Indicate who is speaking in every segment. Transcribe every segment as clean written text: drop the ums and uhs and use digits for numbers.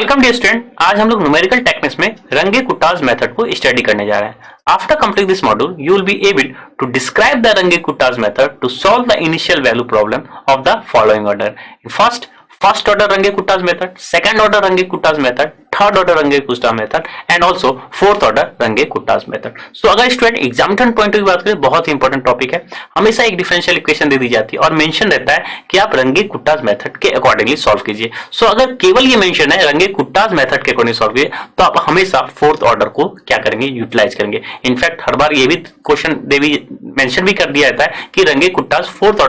Speaker 1: Welcome dear student. आज हम लोग न्यूमेरिकल टेक्निक्स में रंगे-कुटाज मेथड को स्टडी करने जा रहे हैं। After complete this module you will be able to describe the Runge Kutta's method to solve the initial value problem of the following order. First order Runge Kutta's method, second order Runge Kutta's method, third order Runge Kutta's method and also fourth order Runge Kutta's method. So अगर student examination point की बात करें, बहुत ही important topic है। हमेशा एक differential equation दे दी जाती है और मेंशन रहता है कि आप रंगे-कुटाज मेथड के अकॉर्डिंगली सॉल्व कीजिए। सो अगर केवल ये मेंशन है रंगे-कुटाज मेथड के अकॉर्डिंग सॉल्व कीजिए तो आप हमेशा फोर्थ ऑर्डर को क्या करेंगे, यूटिलाइज करेंगे। इनफैक्ट हर बार ये भी क्वेश्चन मेंशन भी कर दिया जाता है कि रंगे-कुटाज फोर्थ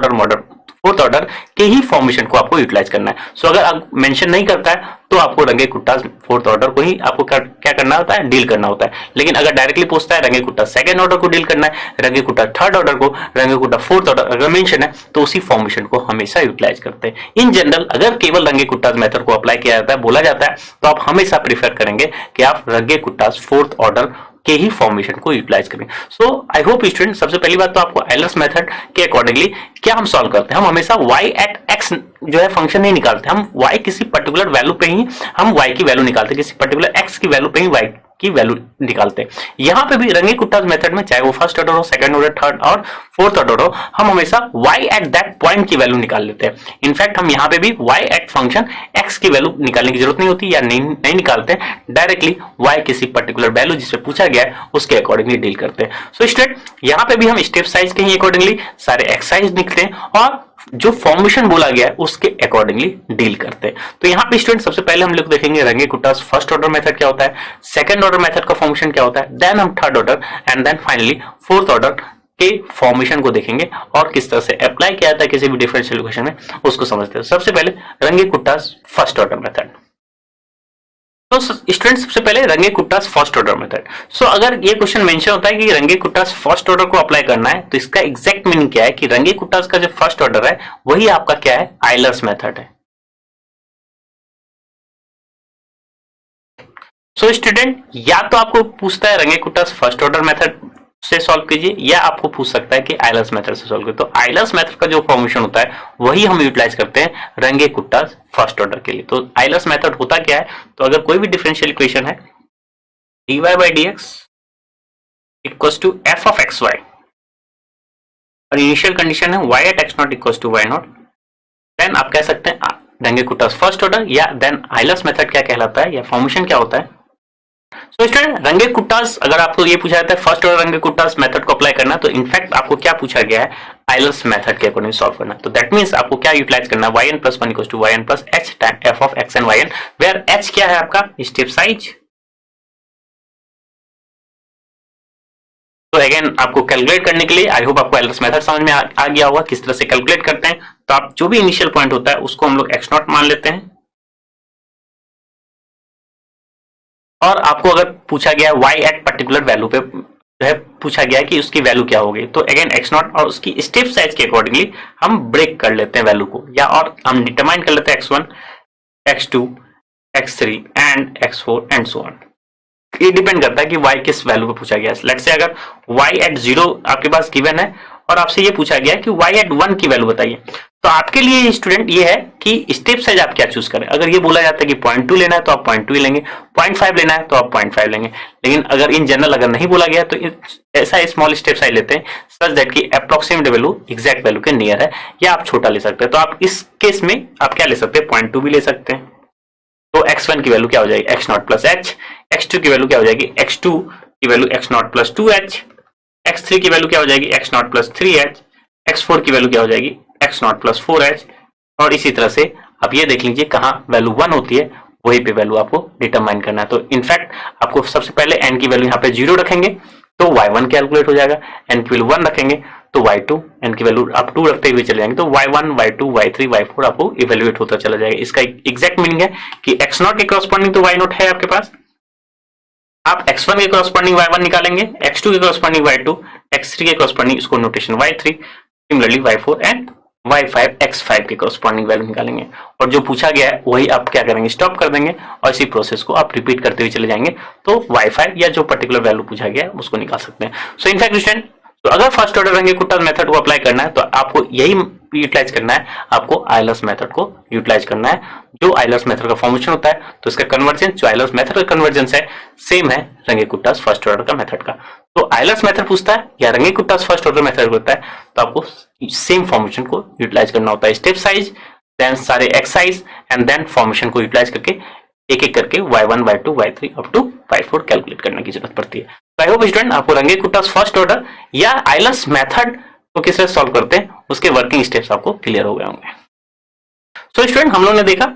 Speaker 1: ऑर्डर के ही फॉर्मेशन को आपको यूटिलाइज करना है। सो अगर आप मेंशन नहीं करता है तो आपको रंगे-कुटाज फोर्थ ऑर्डर को ही आपको क्या करना होता है, डील करना होता है। लेकिन अगर डायरेक्टली पूछता है रंगे-कुटाज सेकंड ऑर्डर को डील करना है, रंगे-कुटाज थर्ड ऑर्डर को, रंगे-कुटाज फोर्थ ऑर्डर अगर मेंशन है तो उसी फॉर्मेशन को हमेशा यूटिलाइज करते हैं। इन जनरल अगर केवल रंगे-कुटाज मेथड को अप्लाई किया जाता है, बोला जाता है, तो आप हमेशा प्रीफर करेंगे कि आप रंगे-कुटाज फोर्थ ऑर्डर के ही फॉर्मेशन को यूटिलाइज करें। सो आई होप स्टूडेंट, सबसे पहली बात तो आपको आइलर्स मेथड के अकॉर्डिंगली क्या हम सॉल्व करते हैं, हम हमेशा y एट x जो है फंक्शन नहीं निकालते, हम y किसी पर्टिकुलर वैल्यू पे ही हम y की वैल्यू निकालते, किसी पर्टिकुलर x की वैल्यू पे ही y की वैल्यू निकालते हैं। यहाँ पे भी रंगे-कुटाज मेथड में चाहे वो फर्स्ट ऑर्डर हो, सेकंड ऑर्डर, थर्ड और फोर्थ ऑर्डर हो, हम हमेशा y एट दैट पॉइंट की वैल्यू निकाल लेते हैं। इनफैक्ट हम यहाँ पे भी y एट फंक्शन x की वैल्यू निकालने की जरूरत नहीं होती या नहीं निकालते, डायरेक्टली y किसी पर्टिकुलर वैल्यू जिसपे पूछा गया है उसके अकॉर्डिंगली डील करते हैं। सो स्टूडेंट, यहाँ पे भी हम स्टेप साइज के ही अकॉर्डिंगली सारे एक्सरसाइज निकलते हैं और जो फॉर्मेशन बोला गया है उसके अकॉर्डिंगली डील करते हैं। तो यहाँ पे स्टूडेंट सबसे पहले हम लोग देखेंगे रंगे-कुटाज फर्स्ट ऑर्डर मेथड क्या होता है, सेकंड ऑर्डर मेथड का फॉर्मेशन क्या होता है, देन हम third order and then finally fourth order के फॉर्मेशन को देखेंगे और किस तरह से अप्लाई किया जाता है किसी भी डिफरेंशियल इक्वेशन में, उसको समझते हैं। सबसे पहले रंगे-कुटाज फर्स्ट ऑर्डर मेथड। तो स्टूडेंट सबसे पहले रंगे-कुटाज फर्स्ट ऑर्डर मेथड। सो अगर ये क्वेश्चन मेंशन होता है कि रंगे-कुटाज फर्स्ट ऑर्डर को अप्लाई करना है तो इसका एग्जैक्ट मीनिंग क्या है कि रंगे-कुटाज का जो फर्स्ट ऑर्डर है वही आपका क्या है, आइलर्स मेथड है। सो स्टूडेंट, या तो आपको पूछता है रंगे-कुटाज फर्स्ट ऑर्डर मेथड से सॉल्व कीजिए या आपको पूछ सकता है कि आइलर्स मेथड से सॉल्व कीजिए। तो आइलर्स मेथड का जो फॉर्मेशन होता है वही हम यूटिलाइज करते हैं रंगे-कुटाज फर्स्ट ऑर्डर के लिए। तो आइलर्स मेथड होता क्या है, तो अगर कोई भी डिफरेंशियल इक्वेशन है dy by dx equals to f of xy और इनिशियल कंडीशन है y at x nought equals to y nought, then आप कह सकते हैं रंगे-कुटाज फर्स्ट ऑर्डर या देन आइलर्स मेथड क्या कहलाता है या फॉर्मेशन क्या होता है। सो स्टूडेंट, रंगे-कुटाज अगर आपको ये पूछा जाता है फर्स्ट ऑर्डर रंगे-कुटाज मेथड को अप्लाई करना, तो इनफैक्ट आपको क्या पूछा गया है, आइलर्स मेथड के अकॉर्डिंग सॉल्व करना। तो दैट मींस आपको क्या यूटिलाइज करना है, yn plus 1 equals to yn plus h time f of x and yn, where h क्या है आपका स्टेप साइज। तो अगेन आपको कैलकुलेट करने के लिए आई होप आपको आइलर्स मेथड समझ में आ गया होगा किस तरह से कैलकुलेट करते हैं। तो आप जो भी इनिशियल पॉइंट होता है उसको हम लोग x नॉट मान लेते हैं और आपको अगर पूछा गया y एट पर्टिकुलर वैल्यू पे जो है पूछा गया है कि उसकी वैल्यू क्या होगी, तो अगेन x नॉट और उसकी स्टेप साइज के अकॉर्डिंगली हम ब्रेक कर लेते हैं वैल्यू को, या और हम डिटरमाइन कर लेते हैं x1, x2, x3 and x4 and so on. ये डिपेंड करता है कि y किस वैल्यू पे पूछा गया है। लेट्स से अगर y एट 0 आपके पास गिवन है और आपसे ये पूछा गया है कि y एट 1 की वैल्यू बताइए, तो आपके लिए स्टूडेंट ये है कि स्टेप साइज आप क्या चूज करें। अगर ये बोला जाता है कि 0.2 लेना है तो आप 0.2 लेंगे, 0.5 लेना है तो आप 0.5 लेंगे। लेकिन अगर इन जनरल अगर नहीं बोला गया तो ऐसा स्मॉल स्टेप साइज लेते हैं सच दैट कि अप्रोक्सीमेट वैल्यू एग्जैक्ट वैल्यू के नियर है, या आप छोटा ले सकते हैं। तो आप इस केस में आप क्या ले सकते हैं, 0.2 भी ले सकते हैं। तो x1 की वैल्यू क्या हो जाएगी, x not plus h, x2 की वैल्यू क्या हो जाएगी, x2 की value x not plus 2h, x3 की वैल्यू क्या हो जाएगी, x not plus 3h, x4 की वैल्यू क्या हो जाएगी, x नॉट प्लस 4h, और इसी तरह से आप ये देख लीजिए कहाँ वैल्यू 1 होती है वही पे वैल्यू आपको डिटरमाइन करना है। तो इनफैक्ट आपको सबसे पहले n की वैल्यू यहाँ पे 0 रखेंगे तो y1 कैलकुलेट हो जाएगा, n की वैल्यू 1 रखेंगे तो y2, n की वैल्यू आप 2 रखते हुए चले जाएंगे तो y1, y2, y3, y4 आपको इवेल्युएट होता चला जाएगा। इसका एग्जैक्ट मीनिंग है कि x नॉट के कॉरस्पॉन्डिंग तो y नॉट है आपके पास, आप x1 के कॉरस्पॉन्डिंग y1 निकालेंगे, x2 के कॉरस्पॉन्डिंग y2, x3 के कॉरस्पॉन्डिंग इसको notation y3, similarly y4 and y5 x5 के कॉरस्पॉन्डिंग वैल्यू निकालेंगे और जो पूछा गया है वही आप क्या करेंगे, स्टॉप कर देंगे और इसी प्रोसेस को आप रिपीट करते हुए चले जाएंगे तो y5 या जो पर्टिकुलर वैल्यू पूछा गया है उसको निकाल सकते हैं। सो इनफैक्ट स्टूडेंट, तो अगर फर्स्ट ऑर्डर रंगे-कुटाज मेथड को अप्लाई करना है तो आपको यही यूटिलाइज करना है, आपको आयलर्स मेथड को यूटिलाइज करना है। जो आयलर्स मेथड का फॉर्मेशन होता है तो इसका कन्वर्जेंस, जो आयलर्स मेथड का कन्वर्जेंस है, सेम है रंगे-कुट्टास फर्स्ट ऑर्डर का मेथड का। तो आयलर्स मेथड पूछता है या रंगे-कुट्टास फर्स्ट ऑर्डर मेथड होता है, तो आपको सेम फॉर्मेशन को यूटिलाइज करना होता है। स्टेप साइज, देन सारे एक्सरसाइज एंड देन फॉर्मेशन को यूटिलाइज करके एक एक करके y1, y2, y3 up to y4 calculate करने की जरूरत पड़ती है। तो आई होप स्टूडेंट आपको रंगे-कुट्टास फर्स्ट ऑर्डर या आयलर्स मेथड को किस तरह सॉल्व करते हैं उसके वर्किंग स्टेप्स आपको क्लियर हो गए होंगे। सो स्टूडेंट हम लोग ने देखा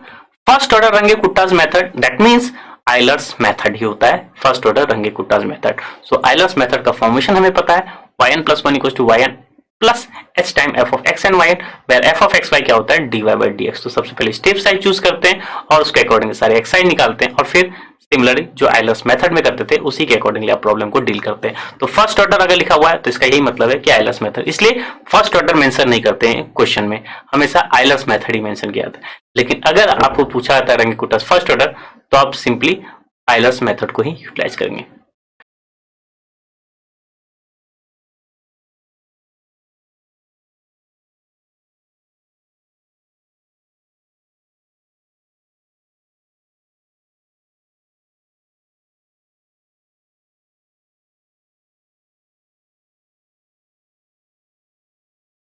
Speaker 1: first order Runge Kutta's method, that means Euler's method ही होता है first order Runge Kutta's method. So Euler's method का फॉर्मेशन हमें पता है, yn + 1 = yn plus h time f of x and y, where f of x y क्या होता है, dy by dx। तो सबसे पहले स्टेप साइज चूज करते हैं और उसके अकॉर्डिंग सारे एक्सरसाइज निकालते हैं और फिर सिमिलरली जो आयलर्स मेथड में करते थे उसी के अकॉर्डिंगली आप प्रॉब्लम को डील करते हैं। तो फर्स्ट ऑर्डर अगर लिखा हुआ है तो इसका यही मतलब है कि आयलर्स मेथड, इसलिए फर्स्ट ऑर्डर मेंशन नहीं करते हैं क्वेश्चन में, हमेशा आयलर्स मेथड ही मेंशन किया जाता है। लेकिन अगर आपको पूछा जाता है रंगे-कुट्टास फर्स्ट ऑर्डर तो आप सिंपली आयलर्स मेथड को ही यूटिलाइज करेंगे।